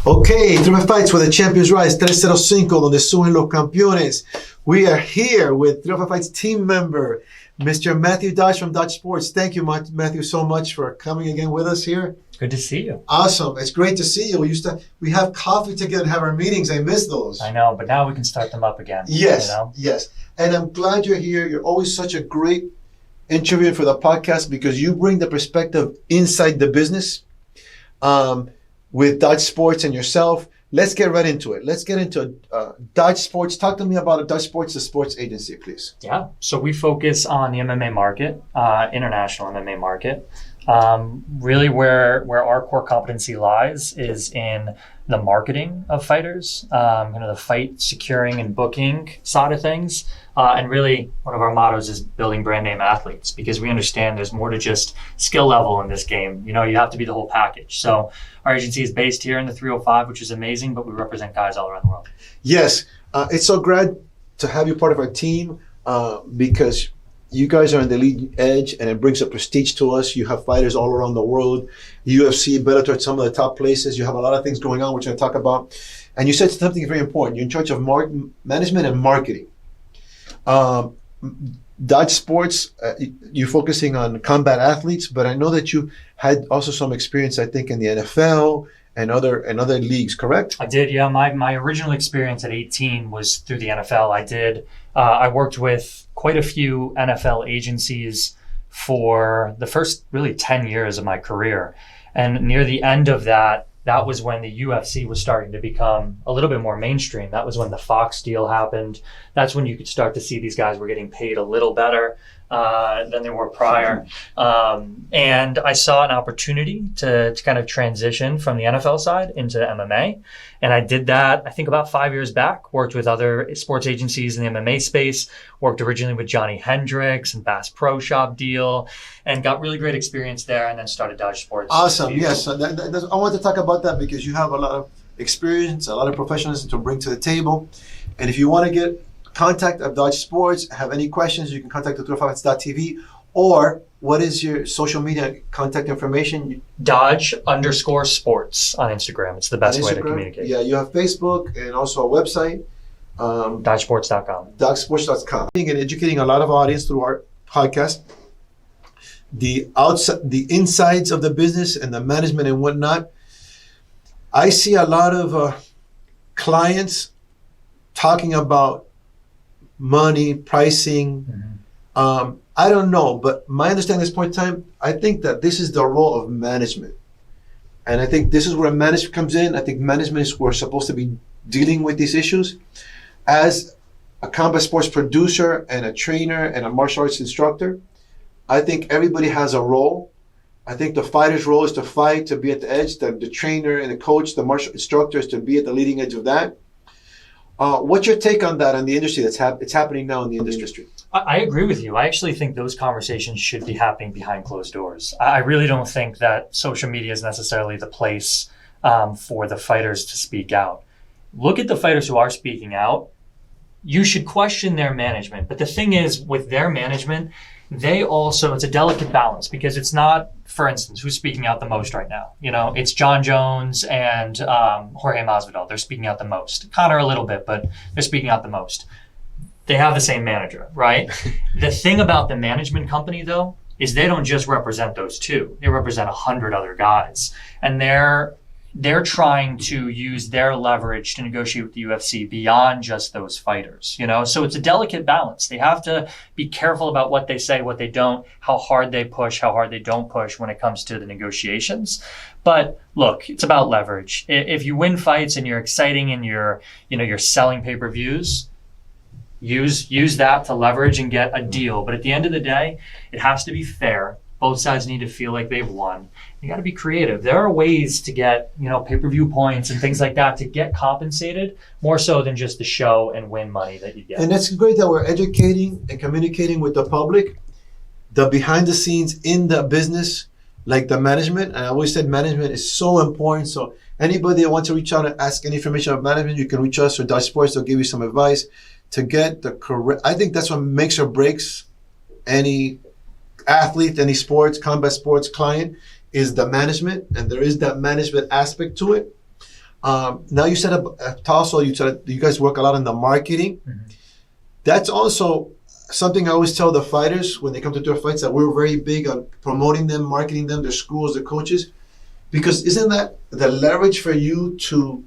Okay, 305 Fights where the champions rise, 305 donde suben los campeones. We are here with 305 Fights team member, Mr. Mathew Dodge from Dodge Sports. Thank you, Matthew, so much for coming again with us here. Good to see you. Awesome. It's great to see you. We have coffee together and have our meetings. I miss those. I know, but now we can start them up again. Yes, you know? yes. And I'm glad you're here. You're always such a great interviewer for the podcast because you bring the perspective inside the business with Dodge Sports and yourself. Let's get right into it. Let's get into Dodge Sports. Talk to me about Dodge Sports, the sports agency, please. Yeah. So we focus on the MMA market, international MMA market. Really where our core competency lies is in the marketing of fighters, the fight securing and booking side of things. And really one of our mottos is building brand name athletes because we understand there's more to just skill level in this game. You know, you have to be the whole package. So our agency is based here in the 305, which is amazing, but we represent guys all around the world. Yes. It's so great to have you part of our team because you guys are on the leading edge and it brings a prestige to us. You have fighters all around the world. UFC, Bellator, some of the top places. You have a lot of things going on, which I talk about. And you said something very important. You're in charge of management and marketing. Dodge Sports, you're focusing on combat athletes, but I know that you had also some experience, I think, in the NFL and other leagues, correct? I did, yeah. My original experience at 18 was through the NFL. I worked with quite a few NFL agencies for the first really 10 years of my career. And near the end of that was when the UFC was starting to become a little bit more mainstream. That was when the Fox deal happened. That's when you could start to see these guys were getting paid a little better than they were prior. And I saw an opportunity to kind of transition from the NFL side into MMA. And I did that, I think about 5 years back, worked with other sports agencies in the MMA space, worked originally with Johnny Hendricks and Bass Pro Shop deal, and got really great experience there and then started Dodge Sports. Awesome, yes. I want to talk about that because you have a lot of experience, a lot of professionalism to bring to the table. And if you want to get contact of Dodge Sports, have any questions, you can contact the 305FIGHTSTV or what is your social media contact information? Dodge_sports on Instagram. It's the best way to communicate. Yeah, you have Facebook and also a website. DodgeSports.com. DodgeSports.com. And educating a lot of audience through our podcast. The insides of the business and the management and whatnot. I see a lot of clients talking about money, pricing. Mm-hmm. I don't know, but my understanding at this point in time, I think that this is the role of management. And I think this is where management comes in. I think management is where we're supposed to be dealing with these issues. As a combat sports producer and a trainer and a martial arts instructor, I think everybody has a role. I think the fighter's role is to fight, to be at the edge. The trainer and the coach, the martial instructor is to be at the leading edge of that. What's your take on that, on the industry it's happening now in the industry? I agree with you. I actually think those conversations should be happening behind closed doors. I really don't think that social media is necessarily the place for the fighters to speak out. Look at the fighters who are speaking out. You should question their management. But the thing is, with their management, it's a delicate balance because it's not, for instance, who's speaking out the most right now? You know, it's John Jones and Jorge Masvidal. They're speaking out the most. Conor a little bit, but they're speaking out the most. They have the same manager, right? The thing about the management company, though, is they don't just represent those two. They represent 100 other guys. And they're trying to use their leverage to negotiate with the UFC beyond just those fighters, you know? So it's a delicate balance. They have to be careful about what they say, what they don't, how hard they push, how hard they don't push when it comes to the negotiations. But look, it's about leverage. If you win fights and you're exciting and you're selling pay-per-views, use that to leverage and get a deal. But at the end of the day, it has to be fair. Both sides need to feel like they've won. You got to be creative. There are ways to get, pay-per-view points and things like that to get compensated more so than just the show and win money that you get. And it's great that we're educating and communicating with the public, the behind the scenes in the business, like the management. And I always said management is so important. So anybody that wants to reach out and ask any information about management, you can reach us or Dodge Sports. They'll give you some advice to get the correct. I think that's what makes or breaks any athlete, any sports, combat sports client, is the management, and there is that management aspect to it. Now you said also you said you guys work a lot on the marketing. That's also something I always tell the fighters when they come to do fights, that we're very big on promoting them, marketing them, their schools, their coaches, because isn't that the leverage for you to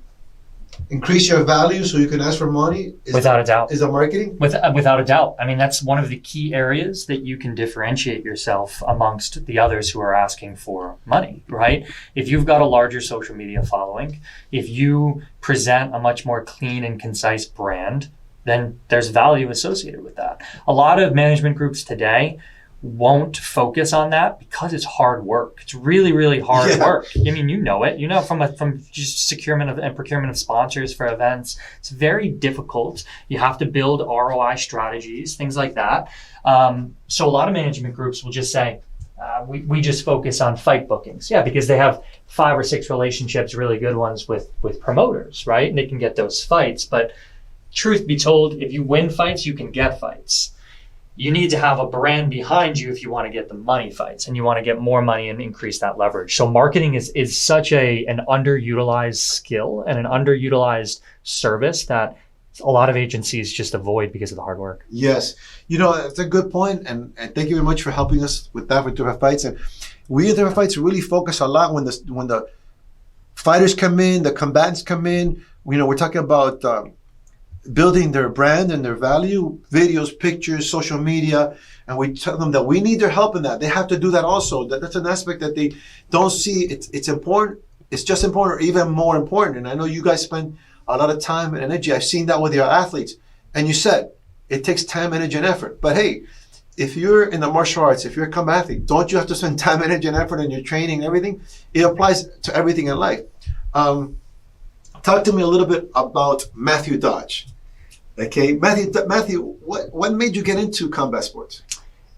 increase your value so you can ask for money? Without a doubt. Is the marketing? Without a doubt. I mean, that's one of the key areas that you can differentiate yourself amongst the others who are asking for money, right? If you've got a larger social media following, if you present a much more clean and concise brand, then there's value associated with that. A lot of management groups today won't focus on that because it's hard work. It's really, really hard work. I mean, you know it. You know from just securement of and procurement of sponsors for events. It's very difficult. You have to build ROI strategies, things like that. So a lot of management groups will just say, we just focus on fight bookings. Yeah, because they have 5 or 6 relationships, really good ones with promoters, right? And they can get those fights. But truth be told, if you win fights, you can get fights. You need to have a brand behind you if you want to get the money fights and you want to get more money and increase that leverage. So marketing is such an underutilized skill and an underutilized service that a lot of agencies just avoid because of the hard work. Yes. You know, that's a good point, and thank you very much for helping us with that with 305 Fights. And we at 305 Fights really focus a lot when the fighters come in, the combatants come in. You know, we're talking about building their brand and their value, videos, pictures, social media, and we tell them that we need their help in that. They have to do that also. That's an aspect that they don't see. It's important. It's just important, or even more important. And I know you guys spend a lot of time and energy. I've seen that with your athletes. And you said it takes time, energy, and effort. But hey, if you're in the martial arts, if you're a combat athlete, don't you have to spend time, energy, and effort in your training and everything? It applies to everything in life. Talk to me a little bit about Mathew Dodge. Okay, Mathew, what made you get into combat sports?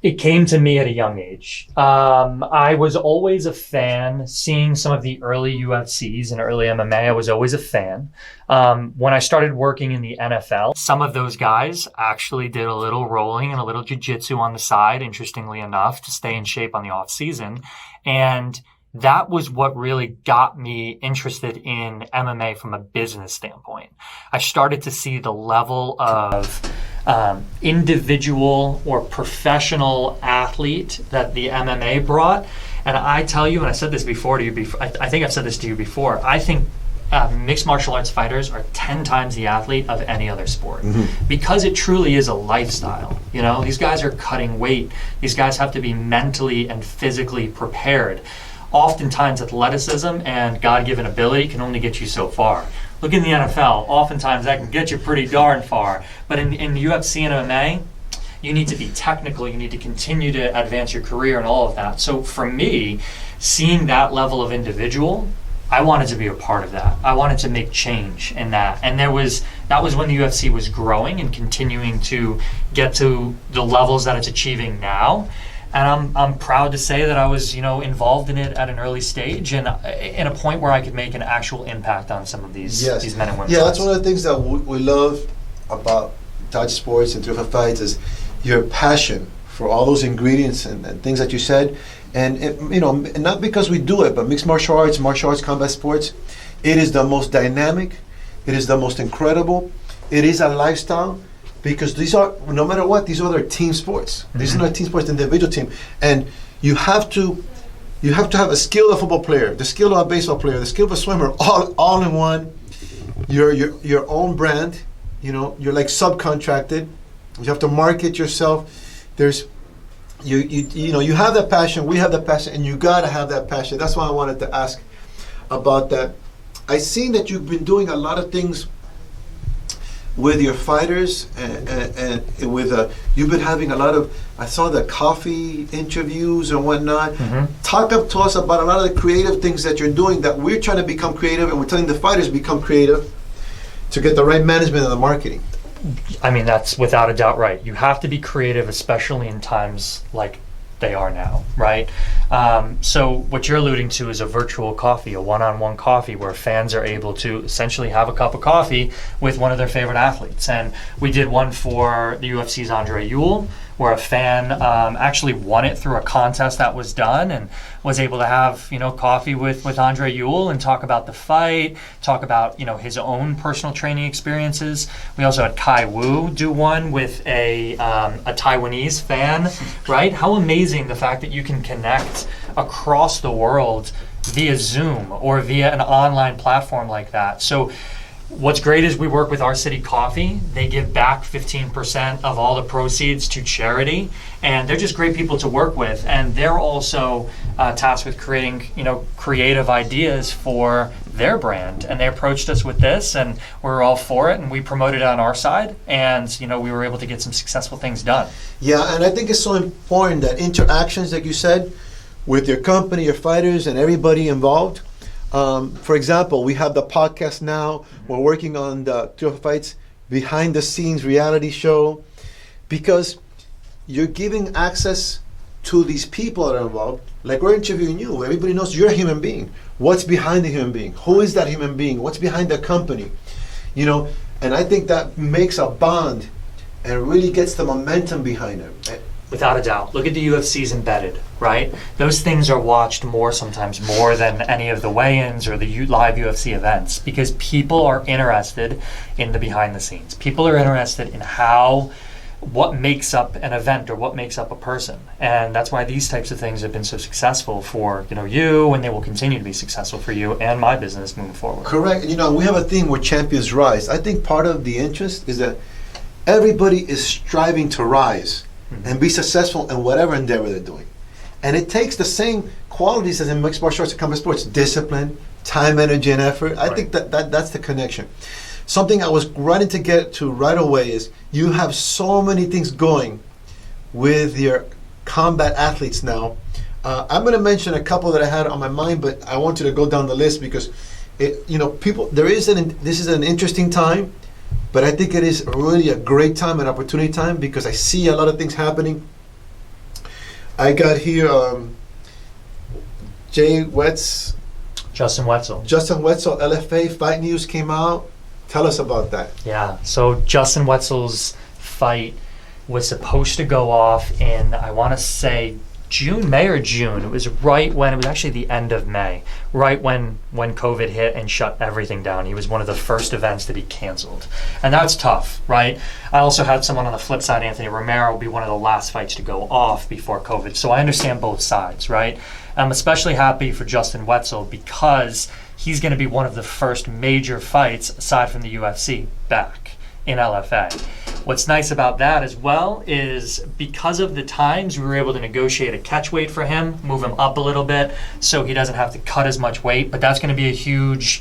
It came to me at a young age. I was always a fan. Seeing some of the early UFCs and early MMA, I was always a fan. When I started working in the NFL, some of those guys actually did a little rolling and a little jiu-jitsu on the side, interestingly enough, to stay in shape on the off season. And that was what really got me interested in MMA from a business standpoint. I started to see the level of individual or professional athlete that the MMA brought. And I tell you, and I said this before to you, I think I've said this to you before, I think mixed martial arts fighters are 10 times the athlete of any other sport because it truly is a lifestyle. You know, these guys are cutting weight. These guys have to be mentally and physically prepared. Oftentimes athleticism and God-given ability can only get you so far. Look in the NFL, oftentimes that can get you pretty darn far. But in the UFC and MMA, you need to be technical, you need to continue to advance your career and all of that. So for me, seeing that level of individual, I wanted to be a part of that. I wanted to make change in that. And that was when the UFC was growing and continuing to get to the levels that it's achieving now. And I'm proud to say that I was, involved in it at an early stage and in a point where I could make an actual impact on some of these men and women. Yeah, that's one of the things that we love about Dodge Sports and 305 Fights is your passion for all those ingredients and things that you said. And not because we do it, but mixed martial arts, combat sports, it is the most dynamic, it is the most incredible, it is a lifestyle. Because these are, no matter what, these are their team sports. These are not team sports, individual team. And you have to have a skill of a football player, the skill of a baseball player, the skill of a swimmer, all in one. Your own brand. You're like subcontracted. You have to market yourself. There's you have that passion. We have that passion, and you gotta have that passion. That's why I wanted to ask about that. I seen that you've been doing a lot of things with your fighters and with you've been having a lot of, I saw the coffee interviews and whatnot. Talk up to us about a lot of the creative things that you're doing, that we're trying to become creative, and we're telling the fighters to become creative to get the right management and the marketing. I mean, that's without a doubt right. You have to be creative, especially in times like they are now, right? So what you're alluding to is a virtual coffee, a one-on-one coffee where fans are able to essentially have a cup of coffee with one of their favorite athletes. And we did one for the UFC's Andre Ewell. where a fan actually won it through a contest that was done and was able to have, coffee with Andre Ewell and talk about the fight, talk about, his own personal training experiences. We also had Kai Wu do one with a Taiwanese fan, right? How amazing the fact that you can connect across the world via Zoom or via an online platform like that. So what's great is we work with Our City Coffee. They give back 15% of all the proceeds to charity, and they're just great people to work with. And they're also tasked with creating, creative ideas for their brand. And they approached us with this, and we were all for it, and we promoted it on our side, and we were able to get some successful things done. Yeah, and I think it's so important that interactions, like you said, with your company, your fighters, and everybody involved. For example, we have the podcast now. We're working on the 305 Fights behind the scenes reality show, because you're giving access to these people that are involved. Like, we're interviewing you. Everybody knows you're a human being. What's behind the human being? Who is that human being? What's behind the company? And I think that makes a bond and really gets the momentum behind it. Without a doubt. Look at the UFC's embedded, right? Those things are watched sometimes more than any of the weigh-ins or the live UFC events, because people are interested in the behind the scenes. People are interested in what makes up an event or what makes up a person. And that's why these types of things have been so successful for, you, and they will continue to be successful for you and my business moving forward. Correct. We have a theme where champions rise. I think part of the interest is that everybody is striving to rise and be successful in whatever endeavor they're doing. And it takes the same qualities as in mixed martial arts and combat sports: discipline, time, energy, and effort. I think that's the connection. Something I was running to get to right away is you have so many things going with your combat athletes now. I'm going to mention a couple that I had on my mind, but I want you to go down the list because, this is an interesting time. But I think it is really a great time, an opportunity time, because I see a lot of things happening. I got here Justin Wetzel. Justin Wetzel, LFA, Fight News came out. Tell us about that. Yeah, so Justin Wetzel's fight was supposed to go off in, I want to say, May or June. It was actually the end of May, right when COVID hit and shut everything down. He was one of the first events to be canceled. And that's tough, right? I also had someone on the flip side, Anthony Romero, will be one of the last fights to go off before COVID. So I understand both sides, right? I'm especially happy for Justin Wetzel because he's going to be one of the first major fights, aside from the UFC, back in LFA. What's nice about that as well is because of the times, we were able to negotiate a catch weight for him, move him up a little bit so he doesn't have to cut as much weight, but that's going to be a huge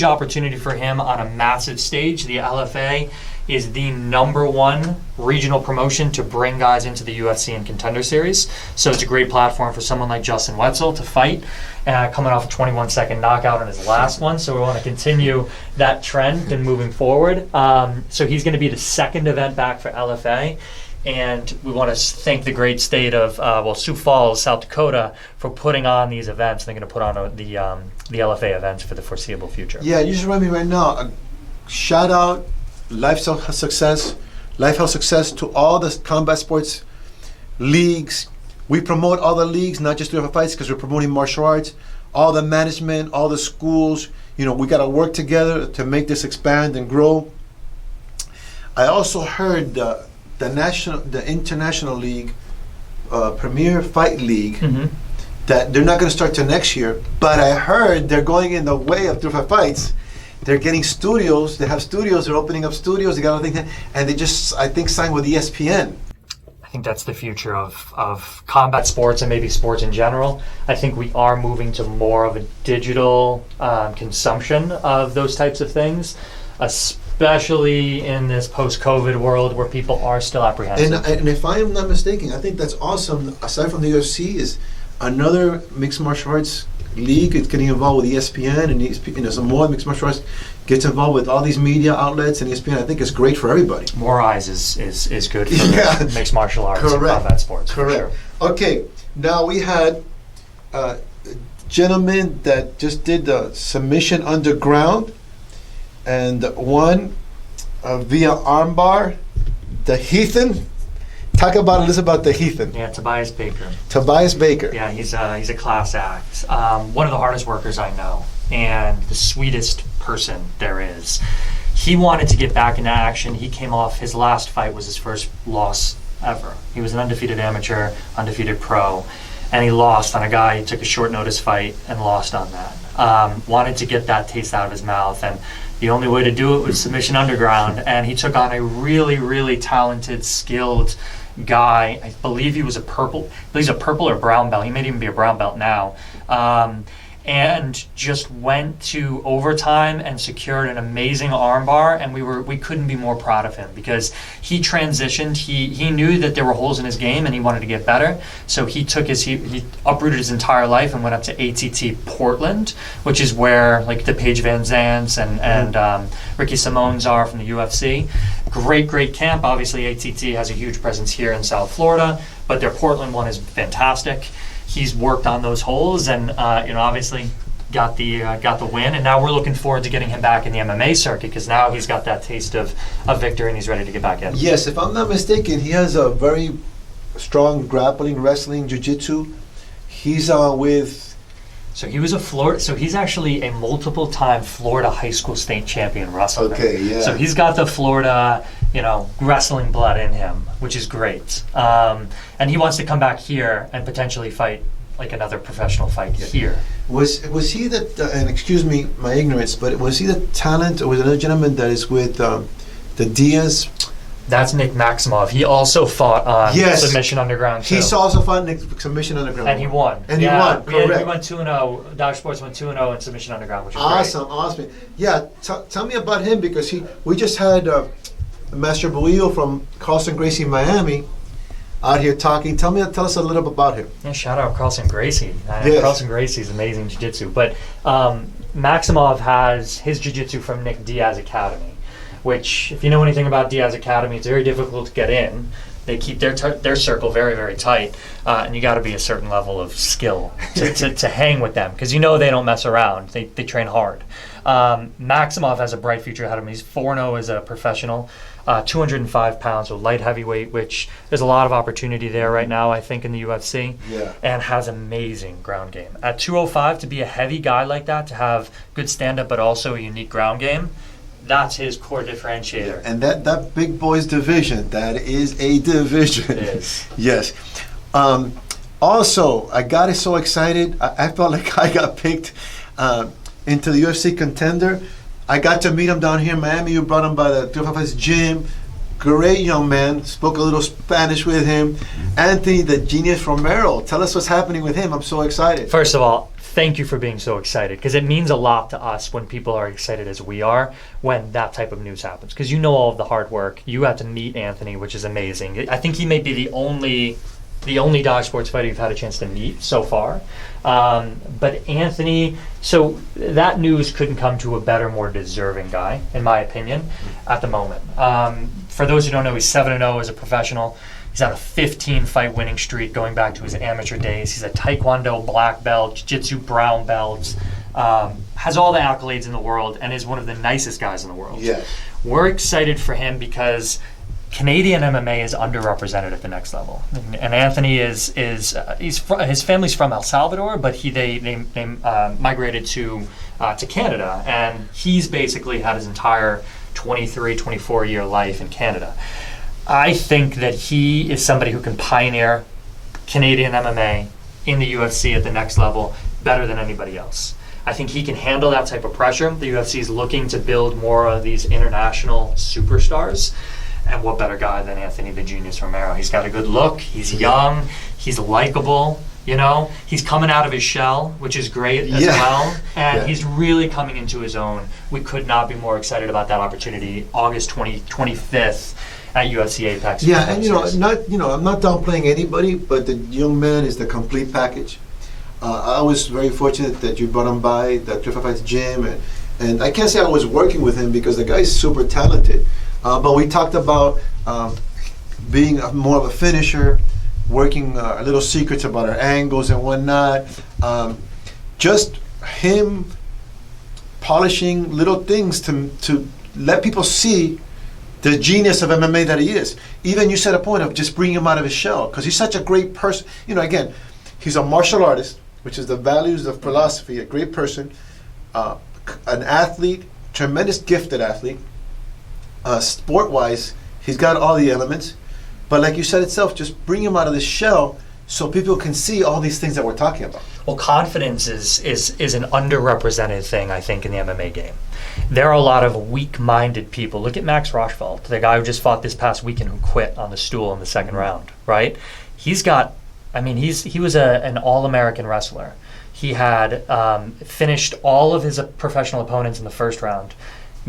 opportunity for him on a massive stage. The LFA is the #1 regional promotion to bring guys into the UFC and Contender Series. So it's a great platform for someone like Justin Wetzel to fight, coming off a 21-second knockout on his last one. So we want to continue that trend and moving forward. So he's going to be the second event back for LFA. And we want to thank the great state of Sioux Falls, South Dakota, for putting on these events. They're going to put on the LFA events for the foreseeable future. Yeah, you just remind me right now. A shout out, life health success to all the combat sports leagues. We promote all the leagues, not just 305 Fights, because we're promoting martial arts. All the management, all the schools. We got to work together to make this expand and grow. I also heard the International League, Premier Fight League, that they're not going to start till next year. But I heard they're going in the way of 305 Fights. They're getting studios. They have studios. They're opening up studios. They got other things, and they just, I think, signed with ESPN. I think that's the future of combat sports and maybe sports in general. I think we are moving to more of a digital consumption of those types of things, especially in this post-COVID world where people are still apprehensive. And if I am not mistaken, I think that's awesome. Aside from the UFC, is another mixed martial arts league. It's getting involved with ESPN, and ESPN, some more mixed martial arts gets involved with all these media outlets and ESPN. I think it's great for everybody. More eyes is good for mixed martial arts and combat sports. Correct. Sure. Okay, now we had a gentleman that just did the submission underground and won via armbar, the Heathen. Talk about a little about the Heathen. Yeah, Tobias Baker. Tobias Baker. Yeah, he's a class act. One of the hardest workers I know, and the sweetest person there is. He wanted to get back into action. He came off, his last fight was his first loss ever. He was an undefeated amateur, undefeated pro, and he lost on a guy. He took a short notice fight and lost on that. Wanted to get that taste out of his mouth, and the only way to do it was submission underground. And he took on a really, really talented, skilled guy. I believe he was a purple. He's a purple or brown belt. He may even be a brown belt now. And just went to overtime and secured an amazing armbar, and we couldn't be more proud of him because he transitioned. He knew that there were holes in his game and he wanted to get better, so he uprooted his entire life and went up to ATT Portland, which is where like the Paige Van Zants and Ricky Simone's are from the UFC. Great camp. Obviously ATT has a huge presence here in South Florida, but their Portland one is fantastic. He's worked on those holes and obviously got the win, and now we're looking forward to getting him back in the MMA circuit because now he's got that taste of victory and he's ready to get back in. Yes, if I'm not mistaken, he has a very strong grappling, wrestling, jiu-jitsu. He's with... So he was so he's actually a multiple-time Florida high school state champion wrestler. Okay, yeah. So he's got the Florida, wrestling blood in him, which is great. And he wants to come back here and potentially fight like another professional fight here. Was he that? And excuse me, my ignorance, but was he the talent, or was another gentleman that is with the Diaz? That's Nick Maximov. He also fought on Submission Underground too. He's also fought Nick Submission Underground. And he won. He won, correct. We went 2-0. Dodge Sports went 2-0 in Submission Underground, which is awesome. Yeah, tell me about him because we just had Master Buillo from Carlson Gracie, Miami, out here talking. Tell us a little bit about him. Yeah, shout out Carlson Gracie. Yes. Carlson Gracie's amazing jiu-jitsu. But Maximov has his jiu-jitsu from Nick Diaz Academy, which, if you know anything about Diaz Academy, it's very difficult to get in. They keep their circle very, very tight, and you got to be a certain level of skill to hang with them because they don't mess around. They train hard. Maximov has a bright future ahead of him. He's 4-0 as a professional, 205 pounds, so light heavyweight, which there's a lot of opportunity there right now, I think, in the UFC, and has amazing ground game. At 205, to be a heavy guy like that, to have good stand-up but also a unique ground game, that's his core differentiator. Yeah, and that big boys division, that is a division. It is. Yes. Also, I got so excited. I felt like I got picked into the UFC contender. I got to meet him down here in Miami. You brought him by the 305's gym. Great young man. Spoke a little Spanish with him. Anthony, the Genius Romero. Tell us what's happening with him. I'm so excited. First of all, thank you for being so excited because it means a lot to us when people are excited as we are when that type of news happens because all of the hard work. You had to meet Anthony, which is amazing. I think he may be the only Dodge Sports fighter you've had a chance to meet so far. But Anthony, so that news couldn't come to a better, more deserving guy, in my opinion, at the moment. For those who don't know, he's 7-0 as a professional. He's on a 15-fight winning streak going back to his amateur days. He's a Taekwondo black belt, Jiu-Jitsu brown belt, has all the accolades in the world, and is one of the nicest guys in the world. Yeah. We're excited for him because Canadian MMA is underrepresented at the next level, and Anthony his family's from El Salvador, but they migrated to Canada, and he's basically had his entire 24-year life in Canada. I think that he is somebody who can pioneer Canadian MMA in the UFC at the next level better than anybody else. I think he can handle that type of pressure. The UFC is looking to build more of these international superstars. And what better guy than Anthony the Genius Romero? He's got a good look. He's young. He's likable. He's coming out of his shell, which is great as well. And he's really coming into his own. We could not be more excited about that opportunity. August 25th at UFC Apex. Yeah, and I'm not downplaying anybody, but the young man is the complete package. I was very fortunate that you brought him by the 305's gym, and I can't say I was working with him because the guy's super talented. But we talked about being more of a finisher, working little secrets about our angles and whatnot. Just him polishing little things to let people see the genius of MMA that he is. Even you said a point of just bringing him out of his shell, because he's such a great person. You know, again, he's a martial artist, which is the values of philosophy, a great person, an athlete, tremendous gifted athlete. Sport-wise, he's got all the elements. But like you said itself, just bring him out of this shell so people can see all these things that we're talking about. Well, confidence is an underrepresented thing, I think, in the MMA game. There are a lot of weak-minded people. Look at Max Rochfeld, the guy who just fought this past weekend who quit on the stool in the second round, right? He's got, I mean, he was an all-American wrestler. He had finished all of his professional opponents in the first round,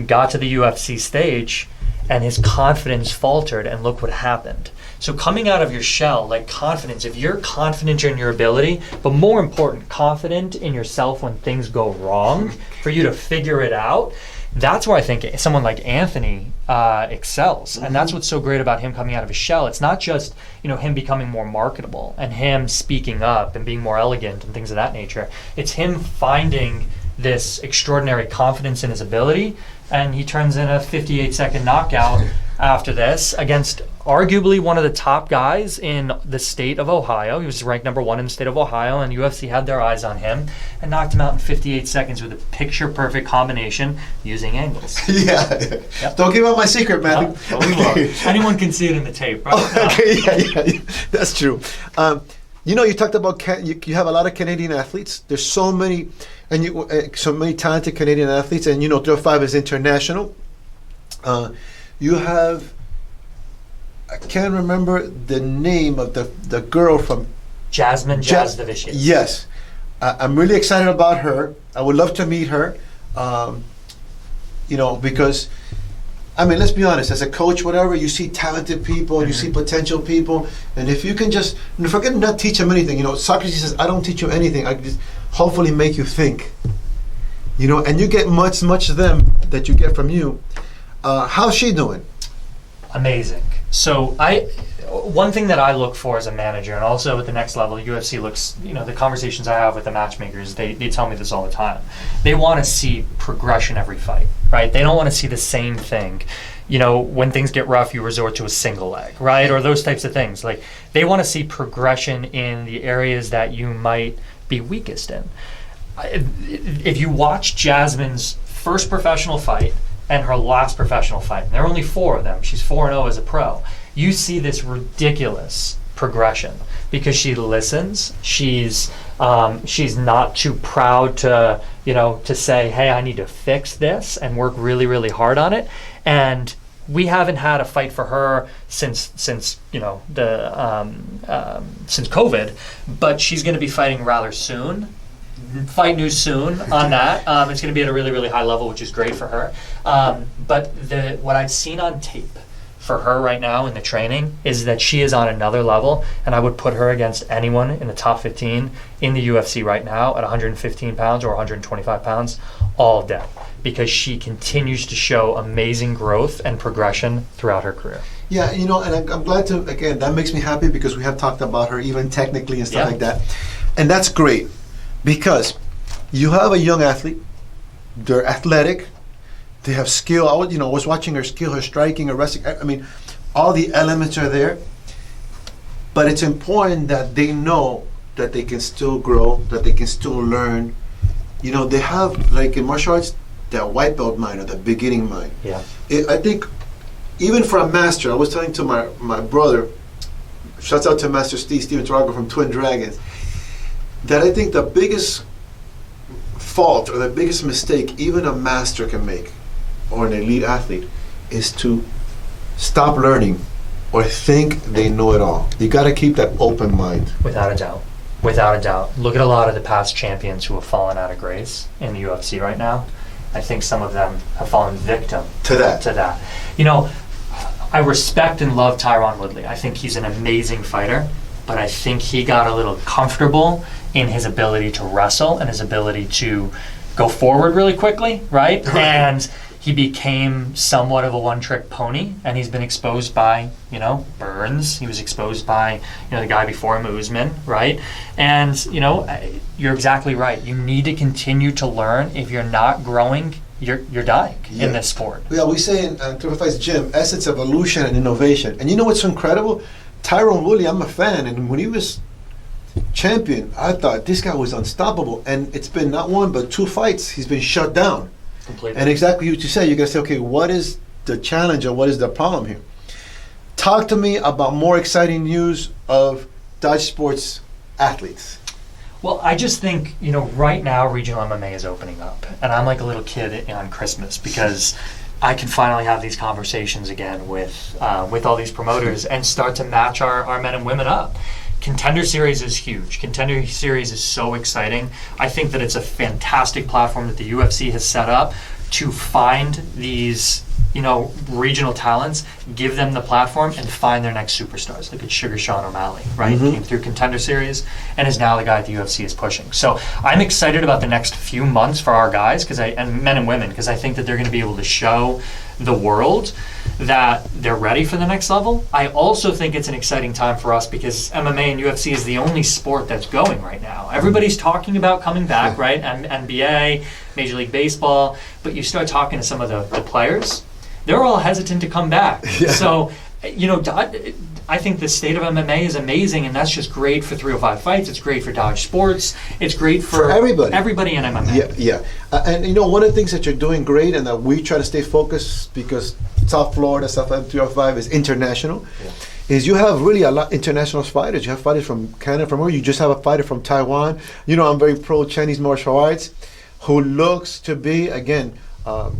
got to the UFC stage, and his confidence faltered, and look what happened. So coming out of your shell, like confidence, if you're confident in your ability, but more important, confident in yourself when things go wrong, for you to figure it out, that's where I think someone like Anthony excels. And that's what's so great about him coming out of his shell. It's not just, you know, him becoming more marketable and him speaking up and being more elegant and things of that nature. It's him finding this extraordinary confidence in his ability, and he turns in a 58-second knockout after this against arguably one of the top guys in the state of Ohio. He was ranked #1 in the state of Ohio, and UFC had their eyes on him and knocked him out in 58 seconds with a picture-perfect combination using angles. Yeah. Yep. Don't give out my secret, man. No, we won't. Anyone can see it in the tape, right? Oh, okay, yeah. That's true. You know, you talked about you have a lot of Canadian athletes. There's so many, and so many talented Canadian athletes, and you know, 305 is international. You have, I can't remember the name of the girl from Jasmine Jasdavicius. Yes, I'm really excited about her. I would love to meet her. You know, because I mean, let's be honest. As a coach, whatever, you see talented people, you see potential people, and if you can just forget not teach them anything. You know, Socrates says, "I don't teach you anything. I just hopefully make you think." You know, and you get much of them that you get from you. How's she doing? Amazing. So one thing that I look for as a manager, and also at the next level, UFC looks, you know, the conversations I have with the matchmakers, they tell me this all the time. They want to see progression every fight, right? They don't want to see the same thing. You know, when things get rough, you resort to a single leg, right? Or those types of things. Like, they want to see progression in the areas that you might be weakest in. If you watch Jasmine's first professional fight and her last professional fight, and there are only 4 of them, she's 4-0 as a pro, you see this ridiculous progression because she listens. She's not too proud to, you know, to say, hey, I need to fix this, and work really, really hard on it. And we haven't had a fight for her since you know, since COVID, but she's going to be fighting rather soon. Fight news soon on that. It's going to be at a really, really high level, which is great for her. But what I've seen on tape for her right now in the training is that she is on another level, and I would put her against anyone in the top 15 in the UFC right now at 115 pounds or 125 pounds all day, because she continues to show amazing growth and progression throughout her career. Yeah, you know, and I'm glad to, again, that makes me happy because we have talked about her even technically and stuff like that. And that's great. Because you have a young athlete, they're athletic, they have skill. I was watching her skill, her striking, her wrestling. I mean, all the elements are there. But it's important that they know that they can still grow, that they can still learn. You know, they have, like in martial arts, that white belt mind or the beginning mind. Yeah. I think even for a master, I was telling to my brother, shouts out to Master Steven Tarago from Twin Dragons, that I think the biggest fault or the biggest mistake even a master can make, or an elite athlete, is to stop learning or think they know it all. You got to keep that open mind. Without a doubt. Without a doubt. Look at a lot of the past champions who have fallen out of grace in the UFC right now. I think some of them have fallen victim to that. You know, I respect and love Tyron Woodley. I think he's an amazing fighter, but I think he got a little comfortable in his ability to wrestle and his ability to go forward really quickly, right? And he became somewhat of a one-trick pony, and he's been exposed by, you know, Burns. He was exposed by, you know, the guy before him, Usman, right? And, you know, you're exactly right. You need to continue to learn. If you're not growing you're dying Yeah. in this sport. Yeah, we say in 305's gym, essence, evolution, and innovation. And you know what's so incredible? Tyrone Woodley, I'm a fan, and when he was champion, I thought this guy was unstoppable. And it's been not one but two fights he's been shut down. Completely. And exactly what you said, you got to say, okay, what is the challenge or what is the problem here? Talk to me about more exciting news of Dodge Sports athletes. Well, I just think, right now regional MMA is opening up, and I'm like a little kid on Christmas because I can finally have these conversations again with all these promoters and start to match our men and women up. Contender Series is huge. Contender Series is so exciting. I think that it's a fantastic platform that the UFC has set up to find these, regional talents, give them the platform, and find their next superstars. Look at Sugar Sean O'Malley, right? Came through Contender Series and is now the guy that the UFC is pushing. So I'm excited about the next few months for our guys and men and women, because I think that they're going to be able to show the world that they're ready for the next level. I also think it's an exciting time for us because MMA and UFC is the only sport that's going right now. Everybody's talking about coming back, right? NBA, Major League Baseball, but you start talking to some of the players, they're all hesitant to come back. Yeah. So, I think the state of MMA is amazing, and that's just great for 305 Fights. It's great for Dodge Sports. It's great for everybody in MMA. Yeah. And one of the things that you're doing great, and that we try to stay focused because South Florida, South 305 is international, is you have really a lot international fighters. You have fighters from Canada, from where you just have a fighter from Taiwan. I'm very pro Chinese martial arts, who looks to be again a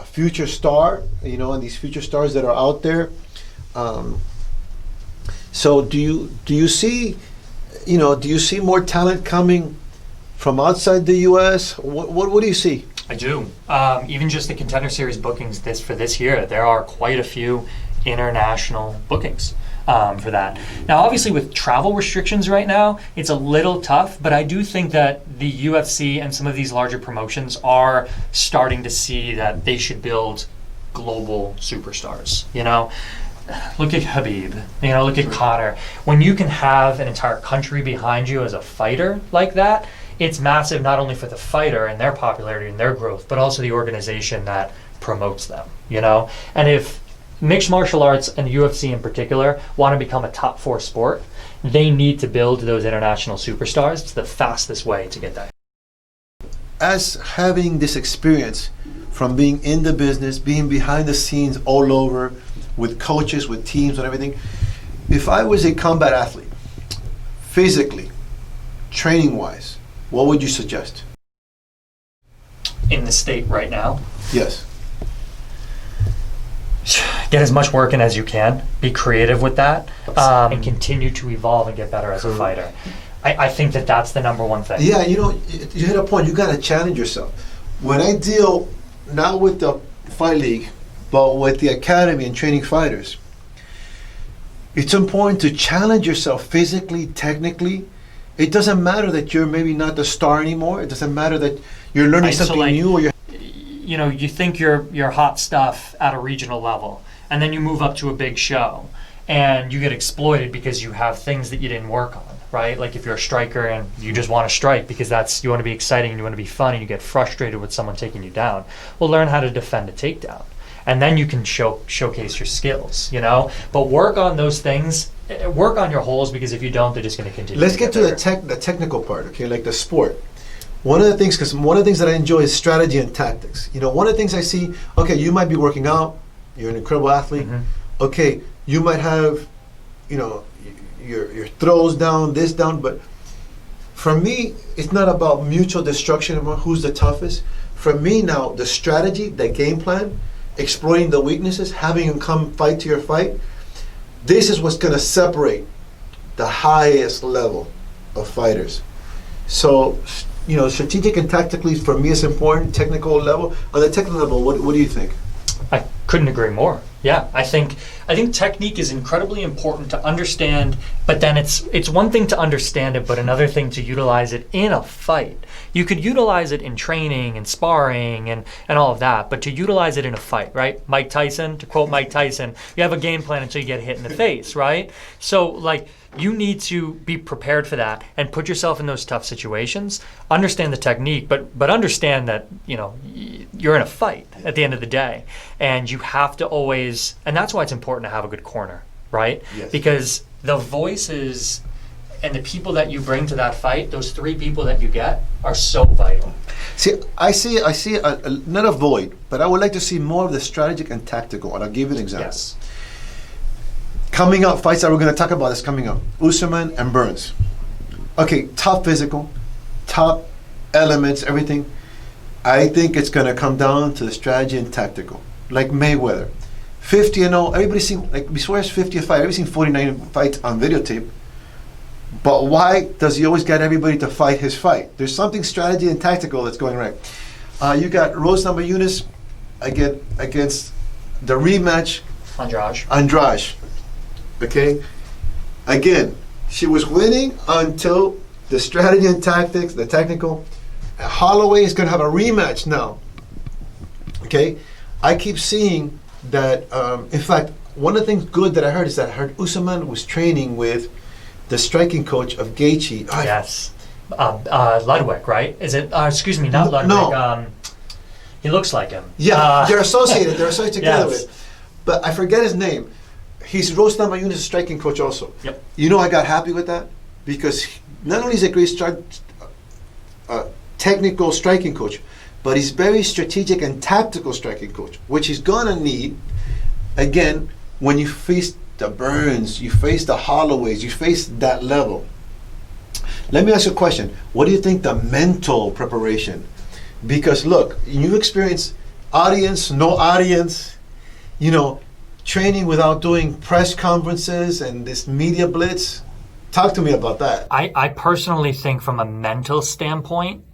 future star. And these future stars that are out there. So do you see more talent coming from outside the U.S.? What do you see? I do. Even just the Contender Series bookings for this year, there are quite a few international bookings for that. Now, obviously, with travel restrictions right now, it's a little tough, but I do think that the UFC and some of these larger promotions are starting to see that they should build global superstars. Look at Habib, look at Conor. When you can have an entire country behind you as a fighter like that, it's massive not only for the fighter and their popularity and their growth, but also the organization that promotes them, And if mixed martial arts and the UFC in particular want to become a top 4 sport, they need to build those international superstars. It's the fastest way to get that. As having this experience from being in the business, being behind the scenes all over, with coaches, with teams and everything, if I was a combat athlete, physically, training-wise, what would you suggest? In the state right now? Yes. Get as much work in as you can. Be creative with that, and continue to evolve and get better as a fighter. I think that that's the number one thing. Yeah, you hit a point. You got to challenge yourself. When I deal not with the fight league, but with the academy and training fighters, it's important to challenge yourself physically, technically. It doesn't matter that you're maybe not the star anymore. It doesn't matter that you're learning something new, or you think you're hot stuff at a regional level, and then you move up to a big show, and you get exploited because you have things that you didn't work on, right? Like if you're a striker and you just want to strike because you want to be exciting and you want to be fun, and you get frustrated with someone taking you down. Well, learn how to defend a takedown. And then you can showcase your skills, But work on those things. Work on your holes, because if you don't, they're just going to continue. Let's get to the technical part, okay? Like the sport. One of the things that I enjoy is strategy and tactics. One of the things I see, okay, you might be working out. You're an incredible athlete. Mm-hmm. Okay, you might have, your throws down, this down. But for me, it's not about mutual destruction about who's the toughest. For me now, the strategy, the game plan, exploiting the weaknesses, having them come fight to your fight, this is what's going to separate the highest level of fighters. So, strategic and tactically for me is important. Technical level, on the technical level, what do you think? I couldn't agree more. Yeah, I think technique is incredibly important to understand But then it's one thing to understand it, but another thing to utilize it in a fight. You could utilize it in training and sparring and all of that, but to utilize it in a fight, right? Mike Tyson, to quote Mike Tyson, you have a game plan until you get hit in the face, right? So like, you need to be prepared for that and put yourself in those tough situations. Understand the technique, but understand that, you know, you're in a fight at the end of the day, and you have to always, and that's why it's important to have a good corner, right? Yes. Because the voices and the people that you bring to that fight, those 3 people that you get, are so vital. See, I see not a void, but I would like to see more of the strategic and tactical, and I'll give you an example. Yes. Coming up, fights that we're going to talk about is coming up. Usman and Burns. Okay, top physical, top elements, everything. I think it's going to come down to the strategy and tactical. Like Mayweather. 50-0, everybody's seen, like before his 50th fight, everybody's seen 49 fights on videotape. But why does he always get everybody to fight his fight? There's something strategy and tactical that's going right. You got Rose Namajunas against the rematch. Andrade. Okay? Again, she was winning until the strategy and tactics, the technical. Holloway is going to have a rematch now. Okay? I keep seeing that, in fact, one of the things good that I heard is that I heard Usman was training with the striking coach of Gaethje. Yes. Ludwig, right? Is it, excuse me, not Ludwig. No. He looks like him. Yeah, they're associated together yes. with. But I forget his name. He's Rose Namajunas' striking coach also. Yep. You know, I got happy with that because not only is he a great technical striking coach, but he's very strategic and tactical striking coach, which he's gonna need. Again, when you face the Burns, you face the Holloways, you face that level. Let me ask you a question. What do you think the mental preparation? Because look, you experience audience, no audience, you know, training without doing press conferences and this media blitz. Talk to me about that. I personally think from a mental standpoint,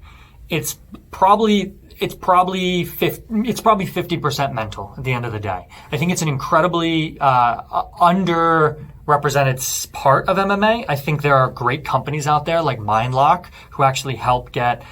it's probably 50% mental at the end of the day. I think it's an incredibly underrepresented part of MMA. I think there are great companies out there like Mindlock who actually help get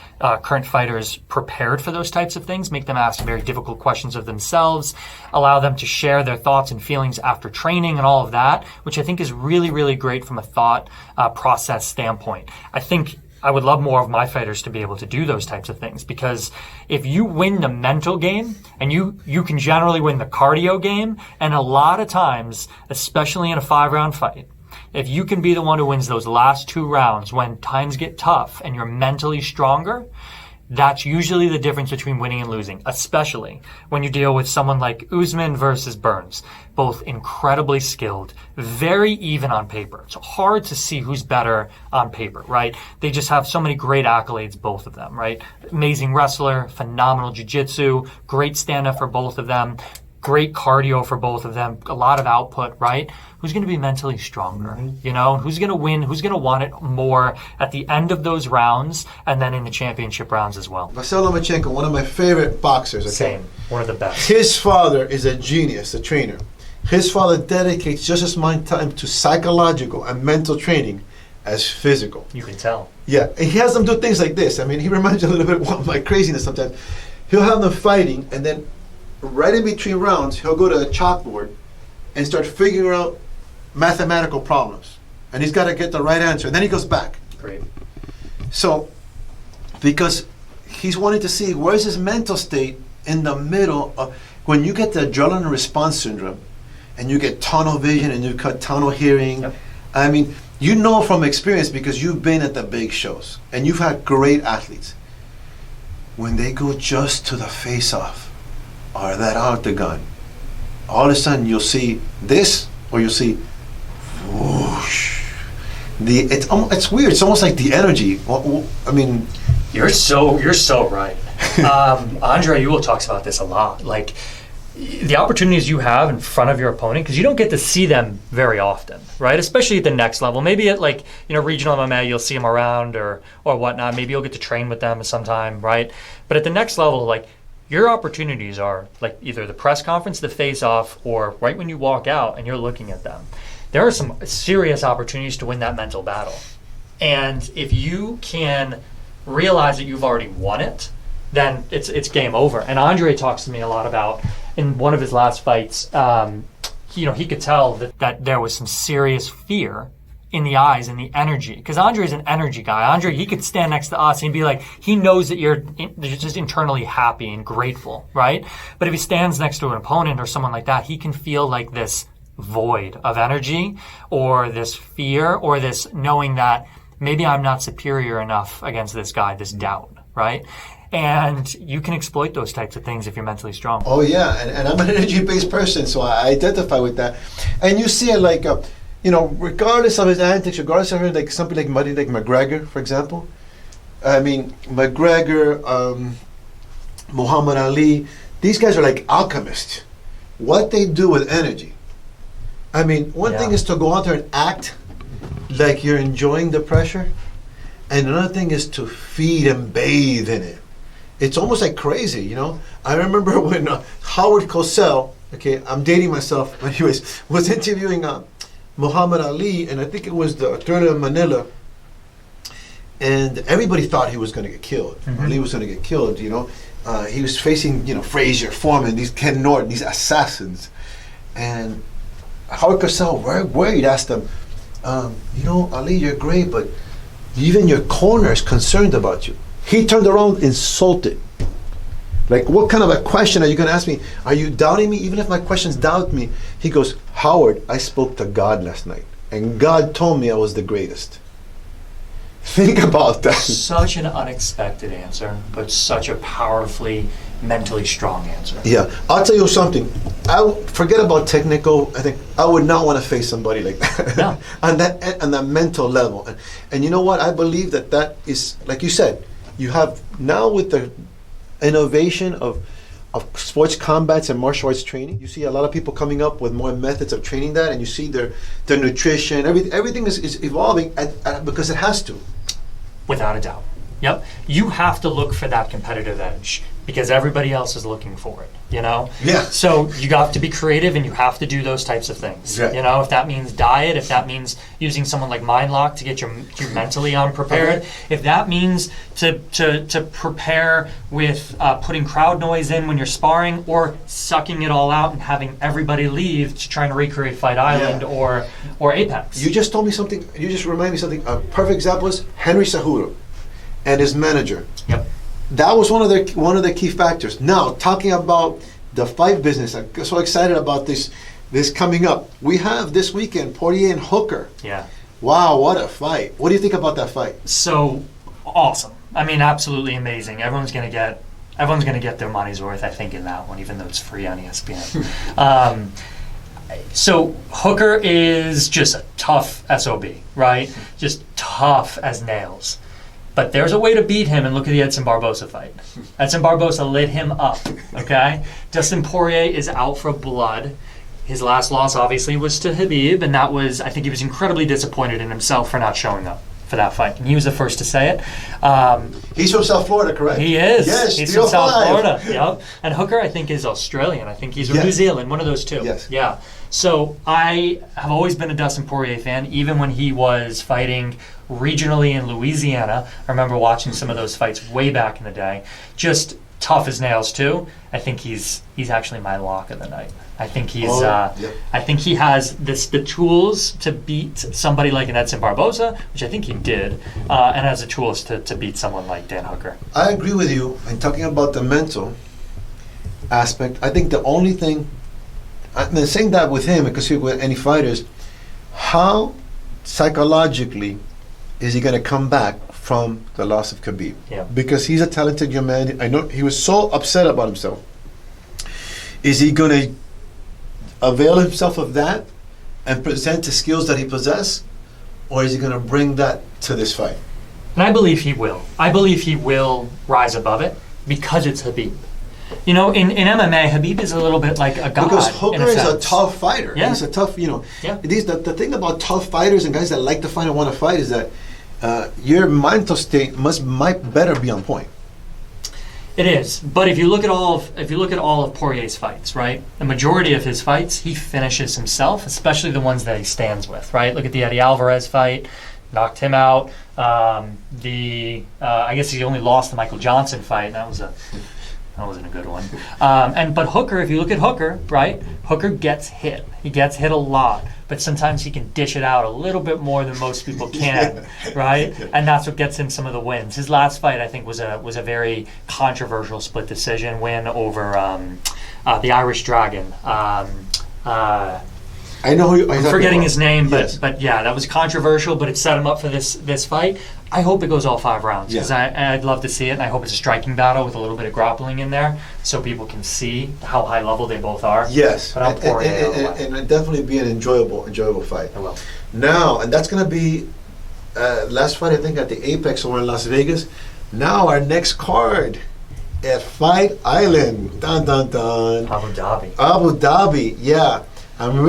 current fighters prepared for those types of things, make them ask very difficult questions of themselves, allow them to share their thoughts and feelings after training and all of that, which I think is really, really great from a thought process standpoint. I think I would love more of my fighters to be able to do those types of things, because if you win the mental game, and you can generally win the cardio game, and a lot of times, especially in a 5-round fight, if you can be the one who wins those last 2 rounds when times get tough and you're mentally stronger, that's usually the difference between winning and losing, especially when you deal with someone like Usman versus Burns. Both incredibly skilled, very even on paper. It's hard to see who's better on paper, right? They just have so many great accolades, both of them, right? Amazing wrestler, phenomenal jiu-jitsu, great stand-up for both of them, great cardio for both of them, a lot of output, right? Who's going to be mentally stronger, you know? Who's going to win? Who's going to want it more at the end of those rounds and then in the championship rounds as well? Vasyl Lomachenko, one of my favorite boxers. Okay? Same. One of the best. His father is a genius, a trainer. His father dedicates just as much time to psychological and mental training as physical. You can tell. Yeah, and he has them do things like this. I mean, he reminds me a little bit of my craziness sometimes. He'll have them fighting, and then right in between rounds, he'll go to a chalkboard and start figuring out mathematical problems. And he's got to get the right answer. And then he goes back. Great. So, because he's wanting to see where's his mental state in the middle of, when you get the adrenaline response syndrome, and you get tunnel vision and you got tunnel hearing. Yep. I mean, you know from experience because you've been at the big shows and you've had great athletes. When they go just to the face-off or that octagon, all of a sudden you'll see this or you'll see whoosh. It's weird. It's almost like the energy. I mean, you're so right. Andre Ewell talks about this a lot. Like, the opportunities you have in front of your opponent, because you don't get to see them very often, right? Especially at the next level. Maybe at regional MMA, you'll see them around or whatnot. Maybe you'll get to train with them sometime, right? But at the next level, like, your opportunities are like either the press conference, the face-off, or right when you walk out and you're looking at them. there are some serious opportunities to win that mental battle. And if you can realize that you've already won it, then it's game over. And Andre talks to me a lot about, in one of his last fights, he could tell that there was some serious fear in the eyes and the energy. Because Andre's an energy guy. Andre, he could stand next to us and be like, he knows that you're just internally happy and grateful, right? But if he stands next to an opponent or someone like that, he can feel like this void of energy, or this fear, or this knowing that maybe I'm not superior enough against this guy, this doubt, right? And you can exploit those types of things if you're mentally strong. Oh yeah, and I'm an energy-based person, so I identify with that. And you see it like, regardless of his antics, regardless of like something like McGregor, for example. I mean, McGregor, Muhammad Ali, these guys are like alchemists. What they do with energy. I mean, one thing is to go out there and act like you're enjoying the pressure, and another thing is to feed and bathe in it. It's almost like crazy, I remember when Howard Cosell, okay, I'm dating myself, but anyways, was interviewing Muhammad Ali, and I think it was the tournament of Manila, and everybody thought he was going to get killed. Ali was going to get killed, he was facing, Frazier, Foreman, these Ken Norton, these assassins, and Howard Cosell, worried, asked him, Ali, you're great, but even your corner is concerned about you. He turned around, insulted. Like, what kind of a question are you going to ask me? Are you doubting me? Even if my questions doubt me. He goes, Howard, I spoke to God last night, and God told me I was the greatest. Think about that. Such an unexpected answer, but such a powerfully mentally strong answer. Yeah, I'll tell you something. Forget about technical. I think I would not want to face somebody like that. No. on that mental level. And you know what? I believe that is, like you said, you have now with the innovation of sports combats and martial arts training, you see a lot of people coming up with more methods of training that, and you see their nutrition, everything is evolving because it has to. Without a doubt. Yep. You have to look for that competitive edge because everybody else is looking for it, Yeah. So you have to be creative and you have to do those types of things. Right. If that means diet, if that means using someone like Mindlock to get you mentally unprepared, if that means to prepare with putting crowd noise in when you're sparring, or sucking it all out and having everybody leave to try and recreate Fight Island or Apex. You just told me something, you just reminded me something. A perfect example is Henry Cejudo and his manager. Yep. That was one of the key factors. Now, talking about the fight business, I'm so excited about this coming up. We have this weekend Poirier and Hooker. Yeah. Wow, what a fight! What do you think about that fight? So awesome. I mean, absolutely amazing. Everyone's gonna get their money's worth, I think, in that one, even though it's free on ESPN. So Hooker is just a tough SOB, right? Just tough as nails. But there's a way to beat him, and look at the Edson Barboza fight. Edson Barboza lit him up, okay? Dustin Poirier is out for blood. His last loss, obviously, was to Khabib, and that was, I think he was incredibly disappointed in himself for not showing up for that fight. And he was the first to say it. He's from South Florida, correct? He is. Yes, he's from 305. South Florida, yep. And Hooker, I think, is Australian. I think he's from New Zealand, one of those two. Yes. Yeah. So I have always been a Dustin Poirier fan, even when he was fighting regionally in Louisiana. I remember watching some of those fights way back in the day. Just tough as nails too. I think he's actually my lock of the night. I think he's I think he has the tools to beat somebody like an Edson Barboza, which I think he did, and has the tools to beat someone like Dan Hooker. I agree with you. And talking about the mental aspect, I think the only thing, I'm saying that with him, because with any fighters, how psychologically is he going to come back from the loss of Khabib? Yeah. Because he's a talented young man. I know he was so upset about himself. Is he going to avail himself of that and present the skills that he possesses, or is he going to bring that to this fight? And I believe he will. I believe he will rise above it because it's Khabib. In MMA, Khabib is a little bit like a god. Because Hooker is a sense. tough fighter. Yeah. He's a tough, Yeah. The thing about tough fighters and guys that like to fight and want to fight is that your mental state might better be on point. It is, but if you look at all of Poirier's fights, right? The majority of his fights, he finishes himself, especially the ones that he stands with, right? Look at the Eddie Alvarez fight, knocked him out. I guess he only lost the Michael Johnson fight. That wasn't a good one. But Hooker, if you look at Hooker, right? Hooker gets hit. He gets hit a lot, but sometimes he can dish it out a little bit more than most people can, right? And that's what gets him some of the wins. His last fight, I think, was a very controversial split decision win over the Irish Dragon. I know who I'm forgetting his name, Yes. but yeah, that was controversial, but it set him up for this fight. I hope it goes all 5 rounds because I'd love to see it, and I hope it's a striking battle with a little bit of grappling in there so people can see how high level they both are. Yes, But I'm pouring it out. and it'd definitely be an enjoyable fight. I will. Now, and that's going to be last fight, I think, at the Apex over in Las Vegas. Now, our next card at Fight Island. Dun, dun, dun. Abu Dhabi. Abu Dhabi, yeah. I'm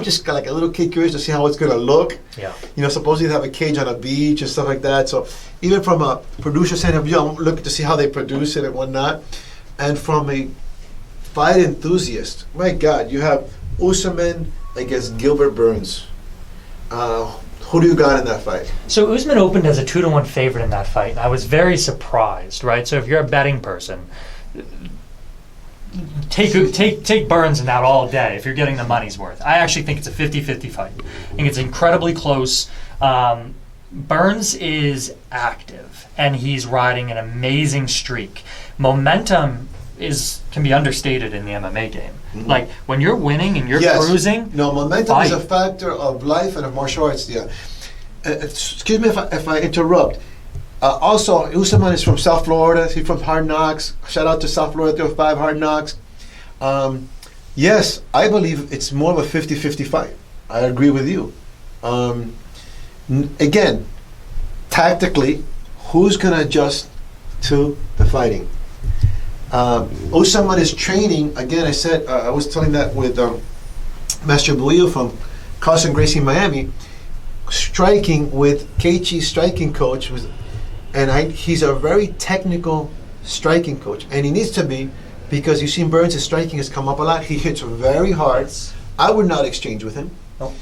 just like a little kid curious to see how it's going to look. Yeah. You know, supposedly they have a cage on a beach and stuff like that. So even from a producer point of view, I'm looking to see how they produce it and whatnot. And from a fight enthusiast, my God, you have Usman against Gilbert Burns. Who do you got in that fight? So Usman opened as a 2-1 favorite in that fight. I was very surprised, right? So if you're a betting person, take Burns in that all day if you're getting the money's worth. I actually think it's a 50-50 fight. I think it's incredibly close. Burns is active, and he's riding an amazing streak. Momentum can be understated in the MMA game. Mm-hmm. Like, when you're winning and you're Yes. cruising, No, momentum fight. is a factor of life and of martial arts. Yeah. Excuse me if I interrupt. Also, Usman is from South Florida. He's from Hard Knocks. Shout out to South Florida 305 Hard Knocks. Yes, I believe it's more of a 50-50 fight. I agree with you. Again, tactically, who's going to adjust to the fighting? Usman is training. Again, I said, I was telling that with Master Buillo from Carson Gracie, Miami, striking with Keiichi's striking coach. He's a very technical striking coach, and he needs to be, because you've seen Burns' striking has come up a lot. He hits very hard. I would not exchange with him. No.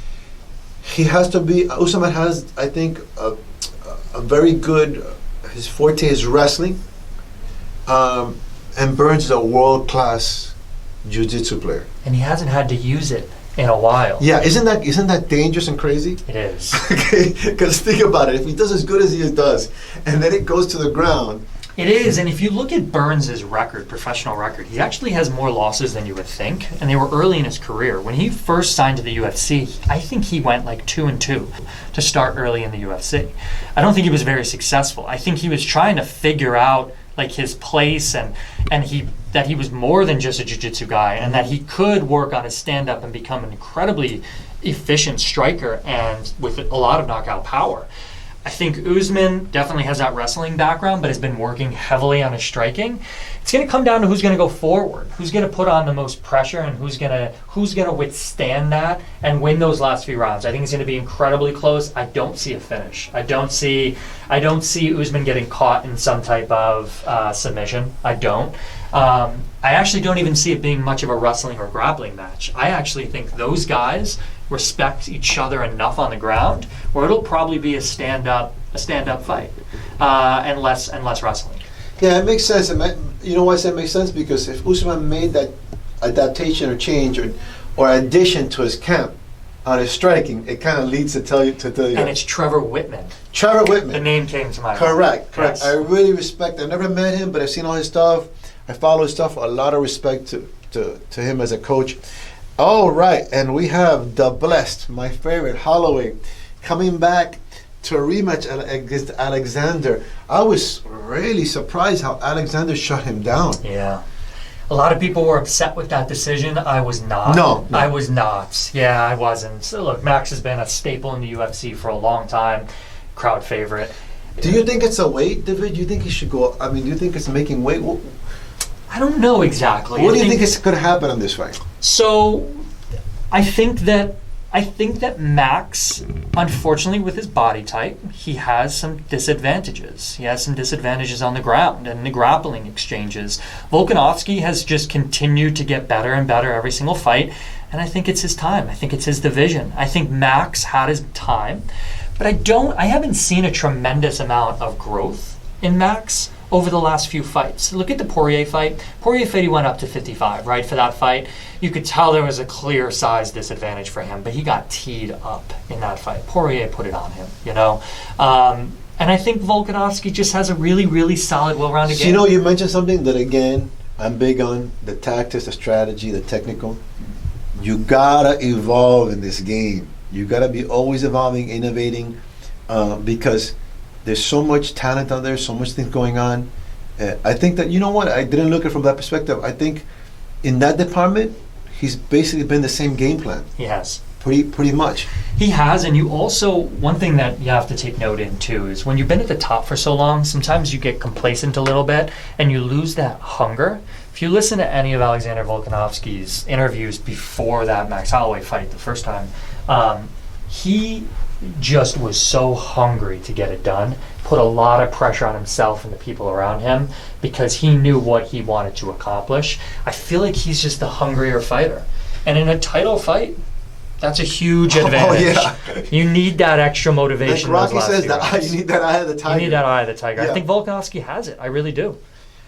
He has to be. Usman has, I think, a very good. His forte is wrestling, and Burns is a world-class jiu-jitsu player. and he hasn't had to use it in a while. Yeah, isn't that dangerous and crazy? It is. Okay, because think about it. If he does as good as he does, and then it goes to the ground. It is, and if you look at Burns' record, professional record, he actually has more losses than you would think, and they were early in his career. When he first signed to the UFC, I think he went like 2-2 to start early in the UFC. I don't think he was very successful. I think he was trying to figure out like his place and that he was more than just a jiu-jitsu guy, and that he could work on his stand-up and become an incredibly efficient striker and with a lot of knockout power. I think Usman definitely has that wrestling background, but has been working heavily on his striking. It's going to come down to who's going to go forward, who's going to put on the most pressure, and who's going to withstand that and win those last few rounds. I think it's going to be incredibly close. I don't see a finish. I don't see Usman getting caught in some type of submission. I don't. I actually don't even see it being much of a wrestling or grappling match. I actually think those guys respect each other enough on the ground where it'll probably be a stand-up fight and less wrestling. Yeah, it makes sense. You know why I say it makes sense? Because if Usman made that adaptation or change or addition to his camp on his striking, it kind of leads to tell you. And it's Trevor Whitman. Trevor Whitman. The name came to mind. Correct. Yes. I really respect. I've never met him, but I've seen all his stuff. I follow his stuff. A lot of respect to him as a coach. All right, and we have the blessed, my favorite, Holloway, coming back to a rematch against Alexander. I was really surprised how Alexander shut him down. Yeah. A lot of people were upset with that decision. I was not. No. I was not. Yeah, I wasn't. So look, Max has been a staple in the UFC for a long time. Crowd favorite. Do you think it's a weight, David? Do you think he should go? I mean, do you think it's making weight? I don't know exactly. What do you think is going to happen on this fight? So, I think that I think that Max, unfortunately, with his body type, he has some disadvantages. He has some disadvantages on the ground and the grappling exchanges. Volkanovski has just continued to get better and better every single fight, and I think it's his time. I think it's his division. I think Max had his time, but I haven't seen a tremendous amount of growth in Max over the last few fights. Look at the Poirier fight. Poirier fight, he went up to 55, right, for that fight. You could tell there was a clear size disadvantage for him, but he got teed up in that fight. Poirier put it on him, you know? And I think Volkanovski just has a really, really solid, well-rounded game. You know, you mentioned something that, again, I'm big on, the tactics, the strategy, the technical. You gotta evolve in this game. You gotta be always evolving, innovating, because there's so much talent out there, so much things going on. I think that, you know what, I didn't look at it from that perspective. I think in that department, he's basically been the same game plan. He has. Pretty much. He has, and you also, one thing that you have to take note in too is when you've been at the top for so long, sometimes you get complacent a little bit and you lose that hunger. If you listen to any of Alexander Volkanovski's interviews before that Max Holloway fight the first time, he just was so hungry to get it done, put a lot of pressure on himself and the people around him because he knew what he wanted to accomplish. I feel like he's just a hungrier fighter. And in a title fight, that's a huge advantage. Oh, yeah. You need that extra motivation. Like Rocky says, you need that eye of the tiger. You need that eye of the tiger. Yeah. I think Volkanovski has it. I really do.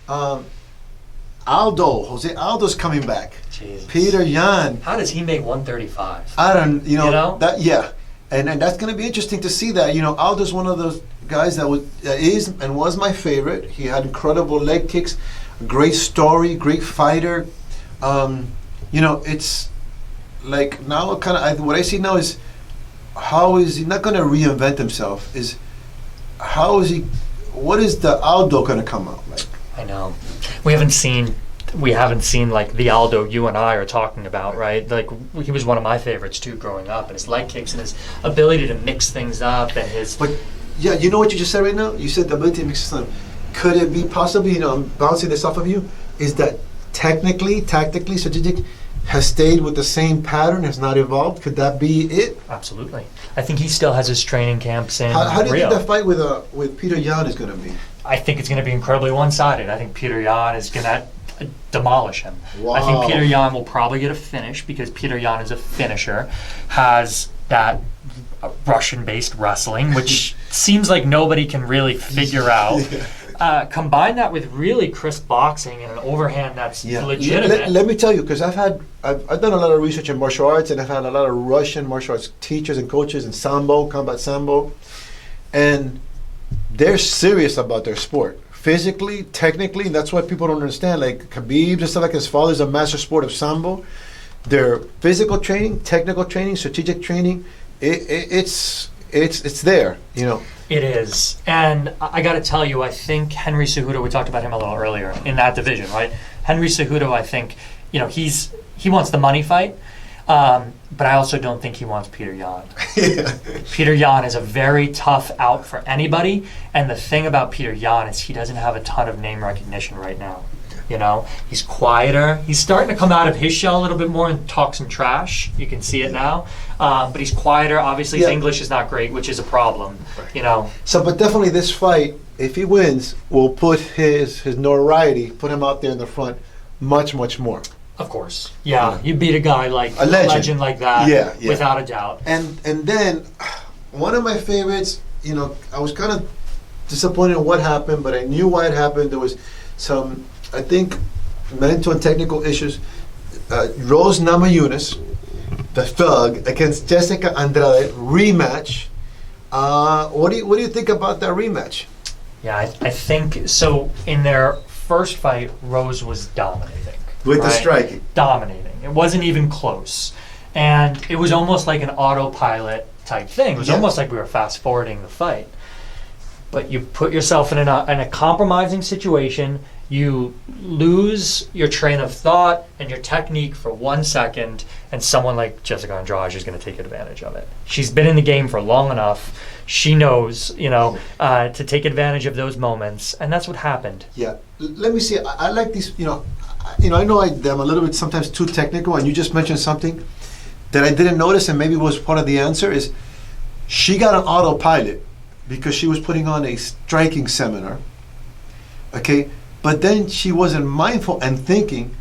Jose Aldo's coming back. Jesus. Peter Yan. How does he make 135? I don't, you know? That, yeah. And that's going to be interesting to see that. You know, Aldo's one of those guys that is and was my favorite. He had incredible leg kicks, great story, great fighter. You know, it's like now kind of what I see now is how is he not going to reinvent himself? Is how is he? What is the Aldo going to come out like? I know. We haven't seen like the Aldo you and I are talking about, right? Like he was one of my favorites too growing up, and his leg kicks and his ability to mix things up and his. But yeah, you know what you just said right now? You said the ability to mix things up. Could it be possibly? You know, I'm bouncing this off of you. Is that technically, tactically, strategic? Has stayed with the same pattern, has not evolved? Could that be it? Absolutely. I think he still has his training camps in How do you Rio. think that fight with Peter Yan is going to be? I think it's going to be incredibly one-sided. I think Peter Yan is going to demolish him. Wow. I think Peter Yan will probably get a finish because Peter Yan is a finisher, has that Russian-based wrestling, which seems like nobody can really figure out. Combine that with really crisp boxing and an overhand that's legitimate. Let me tell you, because I've done a lot of research in martial arts, and I've had a lot of Russian martial arts teachers and coaches in sambo, combat sambo, and they're serious about their sport. Physically, technically, and that's what people don't understand. Like Khabib and stuff like his father's a master sport of sambo. Their physical training, technical training, strategic training, it's there, you know. It is. And I got to tell you, I think Henry Cejudo, we talked about him a little earlier, in that division, right? Henry Cejudo, I think, you know, he wants the money fight, but I also don't think he wants Peter Yan. Yeah. Peter Yan is a very tough out for anybody, and the thing about Peter Yan is he doesn't have a ton of name recognition right now. You know, he's quieter. He's starting to come out of his shell a little bit more and talk some trash. You can see it now. But he's quieter. Obviously, his English is not great, which is a problem, you know. So, but definitely this fight, if he wins, will put his notoriety, put him out there in the front much, much more. Of course. Yeah, you beat a guy like a legend like that, without a doubt. And then, one of my favorites, you know, I was kind of disappointed in what happened, but I knew why it happened. There was some, I think, mental and technical issues. Rose Namajunas, the Thug, against Jessica Andrade rematch. What do you think about that rematch? Yeah, I think so. In their first fight, Rose was dominating with the striking. Dominating. It wasn't even close, and it was almost like an autopilot type thing. It was almost like we were fast forwarding the fight. But you put yourself in a compromising situation. You lose your train of thought and your technique for 1 second, and someone like Jessica Andrade is going to take advantage of it. She's been in the game for long enough. She knows, you know, to take advantage of those moments, and that's what happened. Yeah. Let me see. I like these, I know I'm a little bit sometimes too technical, and you just mentioned something. that I didn't notice, and maybe was part of the answer, is she got an autopilot because she was putting on a striking seminar. Okay, but then she wasn't mindful and thinking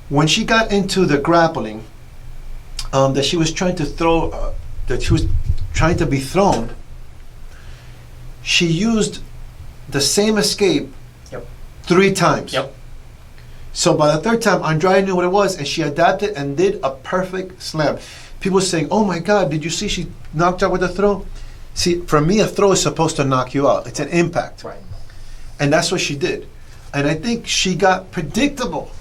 when she got into the grappling that she was trying to throw, that she was trying to be thrown. She used the same escape 3 times. Yep. So by the 3rd time, Andrade knew what it was, and she adapted and did a perfect slam. People were saying, "Oh my God, did you see she knocked out with a throw?" See, for me, a throw is supposed to knock you out. It's an impact. Right. And that's what she did. And I think she got predictable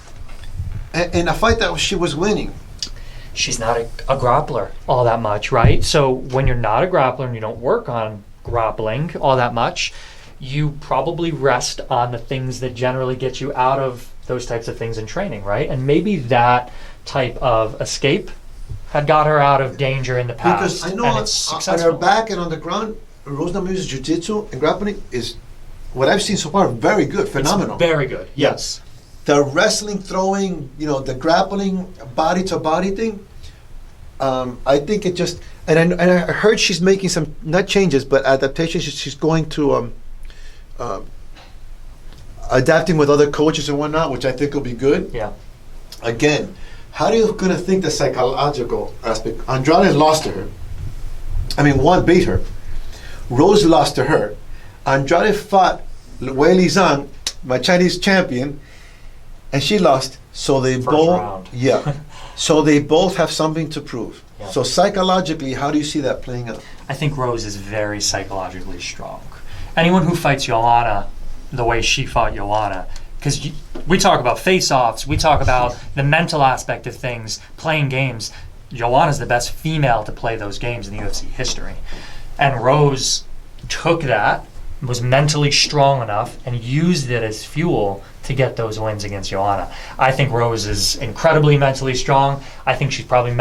in a fight that she was winning. She's not a grappler all that much, right? So when you're not a grappler and you don't work on grappling all that much, you probably rest on the things that generally get you out of those types of things in training, right? And maybe that type of escape had got her out of danger in the past. Because I know and it's on successful. her back and on the ground, Rose Namajunas' jiu-jitsu and grappling is, what I've seen so far, very good, phenomenal. It's very good, yes. The wrestling, throwing, the grappling, body-to-body thing, I think it just, and I heard she's making some, not changes, but adaptations. She's going to, adapting with other coaches and whatnot, which I think will be good. Yeah. Again, how are you going to think the psychological aspect? Andrade lost to her. I mean, one beat her. Rose lost to her. Andrade fought Wei Li Zhang, my Chinese champion, and she lost. So they First both, round. yeah. So they both have something to prove. Yeah. So psychologically, how do you see that playing out? I think Rose is very psychologically strong. Anyone who fights Joanna the way she fought Joanna, because we talk about face-offs, we talk about the mental aspect of things, playing games. Joanna's the best female to play those games in the UFC history. And Rose took that, was mentally strong enough, and used it as fuel to get those wins against Joanna. I think Rose is incredibly mentally strong. I think she's probably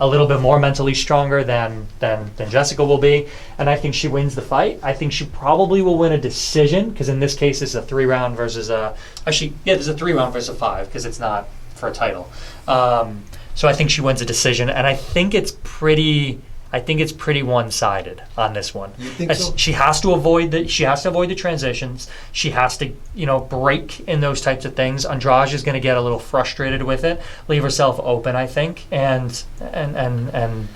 a little bit more mentally stronger than Jessica will be. And I think she wins the fight. I think she probably will win a decision, because in this case it's a 3-round versus there's a 3-round versus a 5, because it's not for a title. So I think she wins a decision, and I think it's pretty one-sided on this one. You think so? She has to avoid the transitions. She has to, break in those types of things. Andrade is going to get a little frustrated with it, leave herself open, I think, and lose a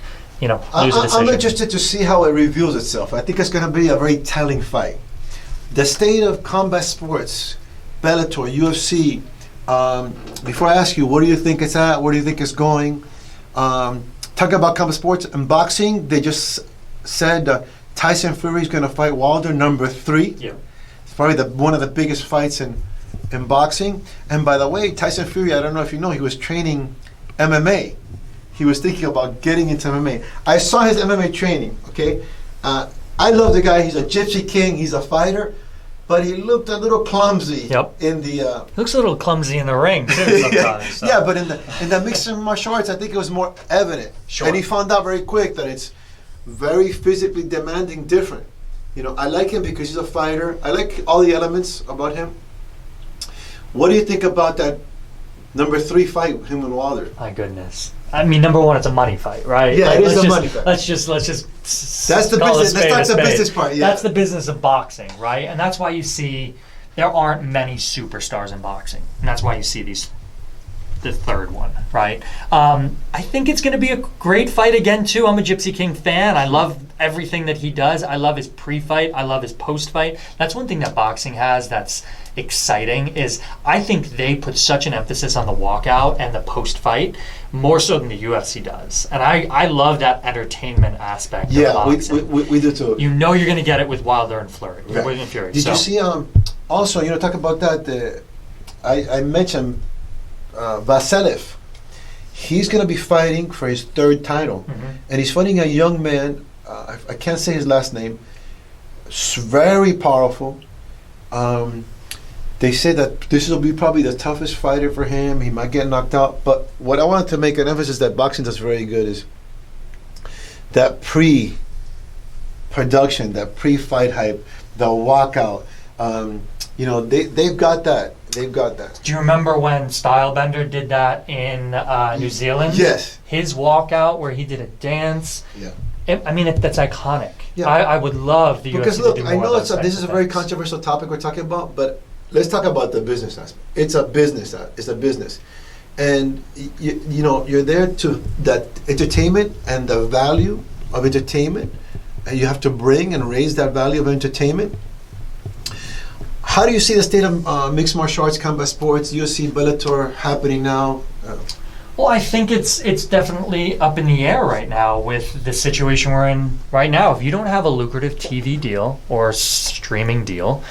decision. I'm interested to see how it reveals itself. I think it's going to be a very telling fight. The state of combat sports, Bellator, UFC. Before I ask you, where do you think it's at? Where do you think it's going? Talking about combat sports and boxing, they just said Tyson Fury is going to fight Wilder, number 3. Yeah. It's probably one of the biggest fights in boxing. And by the way, Tyson Fury, I don't know if you know, he was training MMA. He was thinking about getting into MMA. I saw his MMA training, okay? I love the guy. He's a gypsy king. He's a fighter. But he looked a little clumsy in the... looks a little clumsy in the ring, too, sometimes. So. Yeah, but in the mixed martial arts, I think it was more evident. Sure. And he found out very quick that it's very physically demanding, different. I like him because he's a fighter. I like all the elements about him. What do you think about that number 3 fight, him and Wilder? My goodness. I mean, number one, it's a money fight, right? Yeah, it is a money fight. Let's just. That's the business. That's not the business part. Yeah. That's the business of boxing, right? And that's why you see there aren't many superstars in boxing, and that's why you see the third one, right? I think it's going to be a great fight again too. I'm a Gypsy King fan. I love everything that he does. I love his pre-fight. I love his post-fight. That's one thing that boxing has that's exciting, is I think they put such an emphasis on the walkout and the post-fight more so than the UFC does. And I love that entertainment aspect of boxing. We do too. You're going to get it with Wilder and Fury. Right. Did you see, also, talk about that, I mentioned Vasilev. He's going to be fighting for his 3rd title. Mm-hmm. And he's fighting a young man, I can't say his last name, very powerful. They say that this will be probably the toughest fighter for him. He might get knocked out. But what I wanted to make an emphasis that boxing does very good is that pre-production, that pre-fight hype, the walkout. They've got that. They've got that. Do you remember when Stylebender did that in New Zealand? Yes. His walkout where he did a dance. Yeah. I mean, that's iconic. Yeah. I would love the Because UFC look, to do I more know of those this types is a of very things. controversial topic we're talking about, but let's talk about the business aspect. It's a business. It's a business, and you know you're there to that entertainment and the value of entertainment, and you have to bring and raise that value of entertainment. How do you see the state of mixed martial arts, combat sports, UFC, Bellator happening now? Well, I think it's definitely up in the air right now with the situation we're in right now. If you don't have a lucrative TV deal or streaming deal,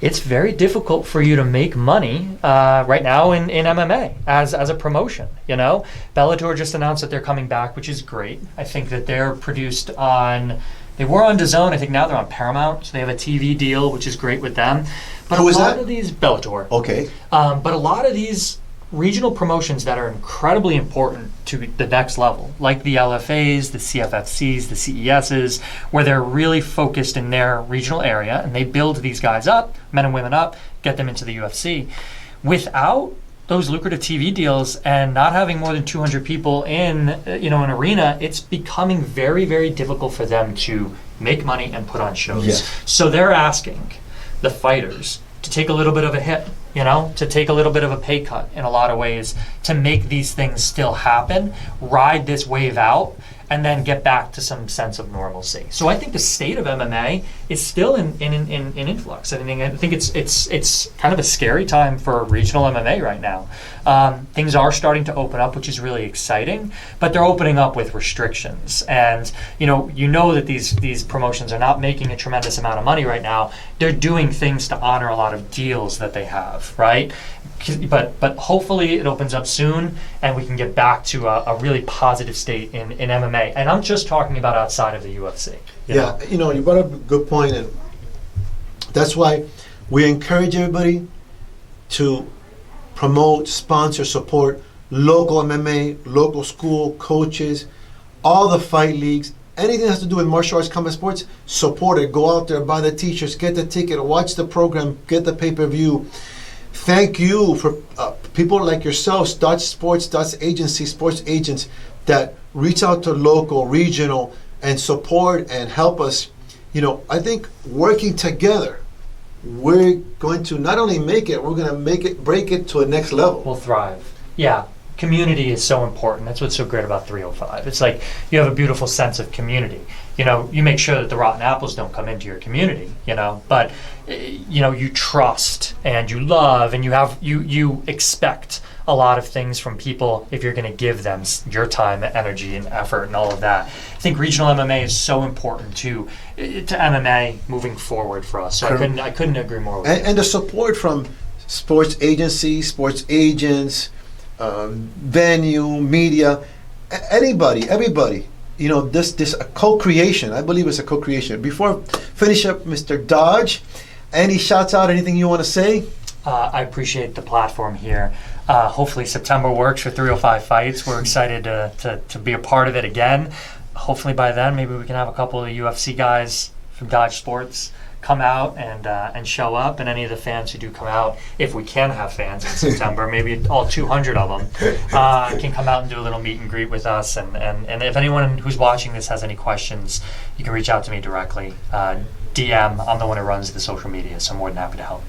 it's very difficult for you to make money right now in MMA as a promotion. You know, Bellator just announced that they're coming back, which is great. I think that they're produced on. They were on DAZN. I think now they're on Paramount, so they have a TV deal, which is great with them. But Who a is lot that? of these Bellator. Okay. But a lot of these regional promotions that are incredibly important to the next level, like the LFAs, the CFFCs, the CESs, where they're really focused in their regional area and they build these guys up, men and women up, get them into the UFC. Without those lucrative TV deals and not having more than 200 people in an arena, it's becoming very, very difficult for them to make money and put on shows. Yes. So they're asking the fighters to take a little bit of a hit, to take a little bit of a pay cut in a lot of ways to make these things still happen, ride this wave out, and then get back to some sense of normalcy. So I think the state of MMA is still in influx. I think it's kind of a scary time for regional MMA right now. Things are starting to open up, which is really exciting, but they're opening up with restrictions. And you know that these promotions are not making a tremendous amount of money right now. They're doing things to honor a lot of deals that they have, right? But hopefully it opens up soon and we can get back to a really positive state in MMA. And I'm just talking about outside of the UFC. You brought up a good point, and that's why we encourage everybody to promote, sponsor, support local MMA, local school, coaches, all the fight leagues, anything that has to do with martial arts, combat sports, support it. Go out there, buy the t-shirts, get the ticket, watch the program, get the pay-per-view. Thank you for people like yourselves, Dodge Sports, Dodge Agency, sports agents that reach out to local, regional, and support and help us. I think working together, we're going to not only make it, we're going to break it to a next level. We'll thrive. Yeah. Community is so important. That's what's so great about 305. It's like you have a beautiful sense of community. You make sure that the rotten apples don't come into your community, but you trust and you love and you expect a lot of things from people if you're going to give them your time, energy, and effort and all of that. I think regional MMA is so important to MMA moving forward for us. So I couldn't agree more with you. And the support from sports agencies, sports agents, venue, media, everybody. This a co-creation. I believe it's a co-creation. Before finish up, Mr. Dodge, any shouts out? Anything you want to say? I appreciate the platform here. Hopefully September works for 305 Fights. We're excited to be a part of it again. Hopefully by then, maybe we can have a couple of UFC guys from Dodge Sports come out and show up, and any of the fans who do come out, if we can have fans in September, maybe all 200 of them can come out and do a little meet and greet with us. And if anyone who's watching this has any questions, you can reach out to me directly. DM, I'm the one who runs the social media, so I'm more than happy to help.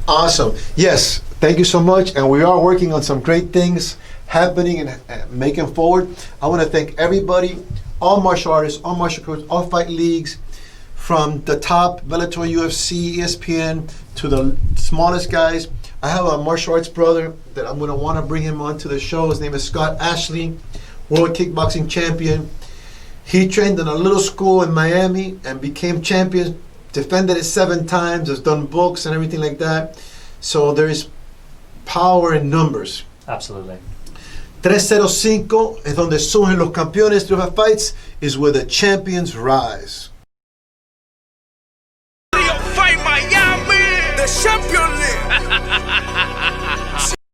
Awesome. Yes, thank you so much. And we are working on some great things happening and making forward. I want to thank everybody, all martial artists, all martial coaches, all fight leagues, from the top, Bellator, UFC, ESPN, to the smallest guys. I have a martial arts brother that I'm going to want to bring him onto the show. His name is Scott Ashley, world kickboxing champion. He trained in a little school in Miami and became champion, defended it 7 times, has done books and everything like that. So there is power in numbers. Absolutely. 305 es donde surgen los campeones. 305 Fights is where the champions rise.